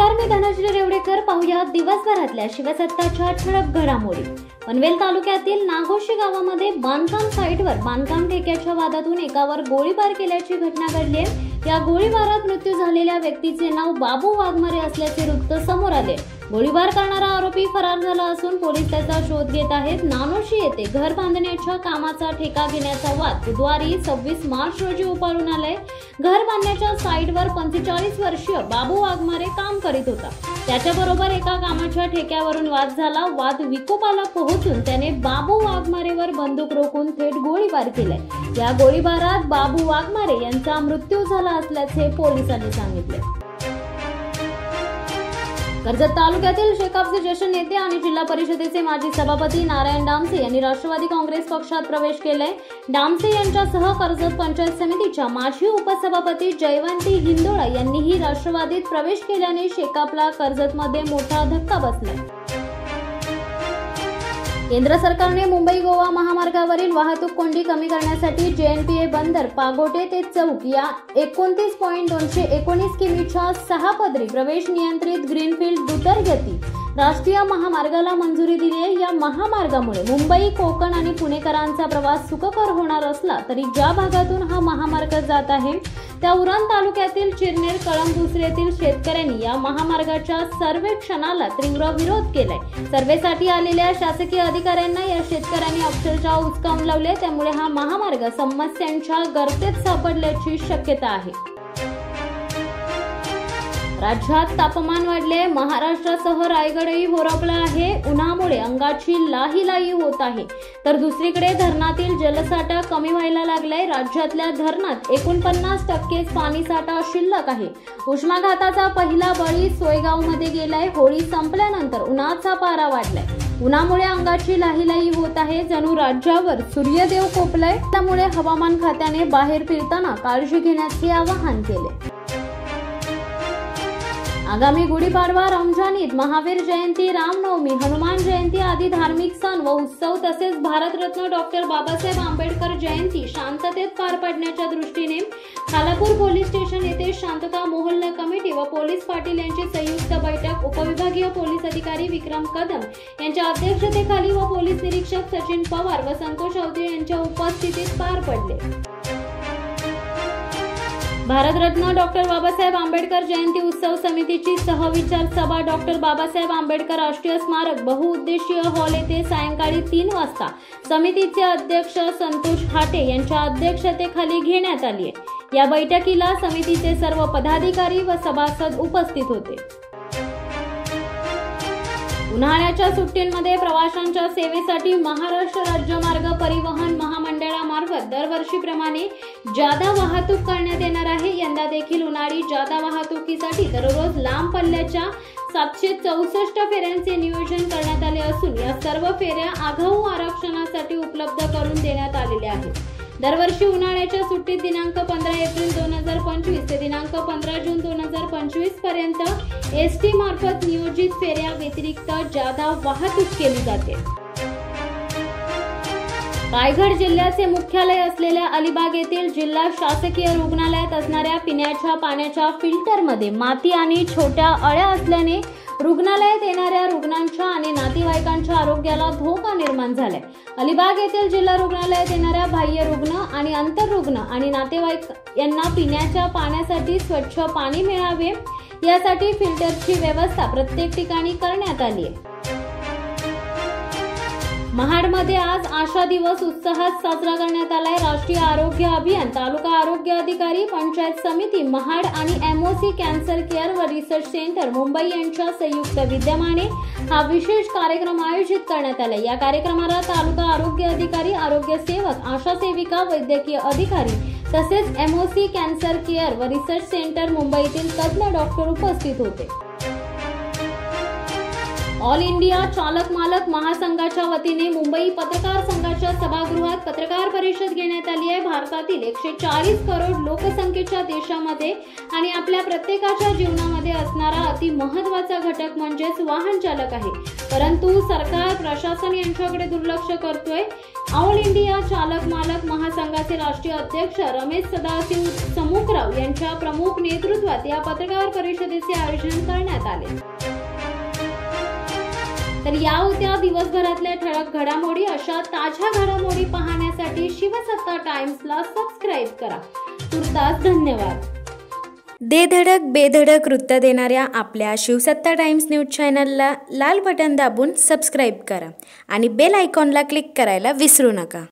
नमस्कार, मी धनश्री रेवडेकर. पाहूया दिवसभरातल्या शिवसत्ताच्या ठळक घडामोडी. पनवेल तालुक्यातील नागोशी गावामध्ये बांधकाम साईटवर बांधकाम ठेक्याच्या वादातून एकावर गोळीबार केल्याची घटना घडली आहे. या गोळीबारात मृत्यू झालेल्या व्यक्तीचे नाव बाबू वाघमारे असल्याचे वृत्त समोर आले. गोळीबार करणारा आरोपी फरार झाला असून पोलीस त्याचा शोध घेत आहेत. नानोशी येथे घर बांधण्याच्या कामाचा ठेका घेण्याचा वाद बुधवारी 26 मार्च रोजी उफाळून आलाय. घर बांधण्याच्या साईटवर 45 वर्षीय बाबू वाघमारे काम करीत होता. त्याच्याबरोबर एका कामाच्या ठेक्यावरून वाद झाला. वाद विकोपाला पोहोचून त्याने बाबू वाघमारेवर बंदूक रोखून थेट गोळीबार केलाय. या गोळीबारात बाबू वाघमारे यांचा मृत्यू झाला असल्याचे पोलिसांनी सांगितले. कर्जत तालुक्यातील शेकापचे ज्येष्ठ नेते आणि जिल्हा परिषदेचे माजी सभापती नारायण डामसे यांनी राष्ट्रवादी काँग्रेस पक्षात प्रवेश केलाय. डामसे यांच्यासह कर्जत पंचायत समितीच्या माजी उपसभापती जयवंती हिंदोळा यांनीही राष्ट्रवादीत प्रवेश केल्याने शेकापला कर्जतमध्ये मोठा धक्का बसलाय. केंद्र सरकारने मुंबई गोवा महामार्गावरील वाहतूक कोंडी कमी करण्यासाठी JNPA बंदर पागोटे ते चौक या 29.219 किमीच्या 6 पदरी प्रवेश नियंत्रित ग्रीनफील्ड द्रुतगती राष्ट्रीय महामार्गाला मंजुरी दिली आहे. या महामार्गामुळे मुंबई, कोकण आणि पुणेकरांचा प्रवास सुखकर होणार असला तरी ज्या भागातून हा महामार्ग जात आहे त्या उरण तालुक्यातील चिरनेर, कळंबुसरे येथील शेतकऱ्यांनी या महामार्गाच्या सर्वेक्षणाला तीव्र विरोध केलाय. सर्वेसाठी आलेल्या शासकीय अधिकाऱ्यांना या शेतकऱ्यांनी अक्षरशः हुसकावून लावले. त्यामुळे हा महामार्ग समस्यांच्या गर्तेत सापडल्याची शक्यता आहे. राज्यात तापमान वाढले. महाराष्ट्रासह रायगडही होरपला आहे. उन्हामुळे अंगाची लाही होत आहे. तर दुसरीकडे धरणातील जलसाठा कमी व्हायला लागलाय. राज्यातल्या धरणात 49% पाणीसाठा शिल्लक आहे. उष्माघाताचा पहिला बळी सोयगावमध्ये गेलाय. होळी संपल्यानंतर उन्हाचा पारा वाढलाय. उन्हामुळे अंगाची लाही होत आहे. जणू राज्यावर सूर्यदेव कोपलाय. त्यामुळे हवामान खात्याने बाहेर फिरताना काळजी घेण्याचे आवाहन केले. आगामी गुढीपाडवा, रमजान ईद, महावीर जयंती, रामनवमी, हनुमान जयंती आदी धार्मिक सण व उत्सव तसेच भारतरत्न डॉक्टर बाबासाहेब आंबेडकर जयंती शांततेत पार पाडण्याच्या दृष्टीने खालापूर पोलीस स्टेशन येथे शांतता मोहल्ला कमिटी व पोलीस पाटील यांची संयुक्त बैठक उपविभागीय पोलीस अधिकारी विक्रम कदम यांच्या अध्यक्षतेखाली व पोलीस निरीक्षक सचिन पवार व संतोष अवते यांच्या उपस्थितीत पार पडले. भारतरत्न डॉक्टर बाबासाहेब आंबेडकर जयंती उत्सव समितीची सहविचार सभा डॉक्टर बाबासाहेब आंबेडकर राष्ट्रीय स्मारक बहुउद्देशीय हॉल येथे सायंकाळी 3 वाजता समितीचे अध्यक्ष संतोष हाटे यांच्या अध्यक्षतेखाली घेण्यात आली आहे. या बैठकीला समितीचे सर्व पदाधिकारी व सभासद उपस्थित होते. उन्हाळ्याच्या सुट्टींमध्ये प्रवाशांच्या सेवेसाठी महाराष्ट्र राज्य मार्ग परिवहन महामंडळामार्फत दरवर्षीप्रमाणे जादा वाहतूक करण्यात येणार आहे. यंदा देखील उन्हाळी जादा वाहतुकीसाठी दररोज लांब पल्ल्याच्या 764 फेऱ्यांचे नियोजन करण्यात आले असून या सर्व फेऱ्या आगाऊ आरक्षणासाठी उपलब्ध करून देण्यात आलेल्या आहेत. दरवर्षी उन्हाळ्याच्या सुट्टीत दिनांक 15 एप्रिल 2025 ते दिनांक 15 जून 2025 पर्यंत ST मार्फत नियोजित फेऱ्या व्यतिरिक्त जादा वाहतूक केली जाते. रायगड जिल्ह्याचे मुख्यालय असलेल्या अलिबाग येथील जिल्हा शासकीय रुग्णालयात असणाऱ्या पिण्याच्या पाण्याच्या फिल्टरमध्ये माती आणि छोट्या अळ्या असल्याने रुग्णालयात येणाऱ्या रुग्णांच्या आणि नातेवाईकांच्या आरोग्याला धोका निर्माण झालाय. अलिबाग येथील जिल्हा रुग्णालयात येणाऱ्या बाह्य रुग्ण आणि आंतररुग्ण आणि नातेवाईक यांना पिण्याच्या पाण्यासाठी स्वच्छ पाणी मिळावे यासाठी फिल्टरची व्यवस्था प्रत्येक ठिकाणी करण्यात आली आहे. महाडमध्ये आज आशा दिवस उत्साहात साजरा करण्यात आलाय. राष्ट्रीय आरोग्य अभियान, तालुका आरोग्य अधिकारी, पंचायत समिती महाड आणि MOC कॅन्सर केअर व रिसर्च सेंटर मुंबई यांच्या संयुक्त विद्यमाने हा विशेष कार्यक्रम आयोजित करण्यात आला. या कार्यक्रमाला तालुका आरोग्य अधिकारी, आरोग्य सेवक, आशा सेविका, वैद्यकीय अधिकारी तसेच MOC कॅन्सर केअर व रिसर्च सेंटर मुंबईतील तज्ञ डॉक्टर उपस्थित होते. ऑल इंडिया चालक मालक महासंघाच्या वतीने मुंबई पत्रकार संघाच्या सभागृहात पत्रकार परिषद घेण्यात आली आहे. भारतातील 140 करोड लोकसंख्येच्या देशामध्ये आणि आपल्या प्रत्येकाच्या जीवनामध्ये असणारा अति महत्त्वाचा घटक म्हणजेच वाहन चालक आहे. परंतु सरकार प्रशासन यांच्याकडे दुर्लक्ष करतोय। ऑल इंडिया चालक मालक महासंघाचे राष्ट्रीय अध्यक्ष रमेश सदाशिव समुखराव यांच्या प्रमुख नेतृत्वात या पत्रकार परिषदेचे आयोजन करण्यात आले। तर या होत्या दिवसभरातल्या ठळक घडामोडी। अशा ताज्या घडामोडी पाहण्यासाठी शिवसत्ता टाइम्सला सबस्क्राइब करा। तुर्तास धन्यवाद। धडक बेधडक वृत्त देणाऱ्या आपल्या शिवसत्ता टाइम्स न्यूज चॅनलला लाल बटन दाबून सबस्क्राइब करा आणि बेल आयकॉनला क्लिक करायला विसरू नका।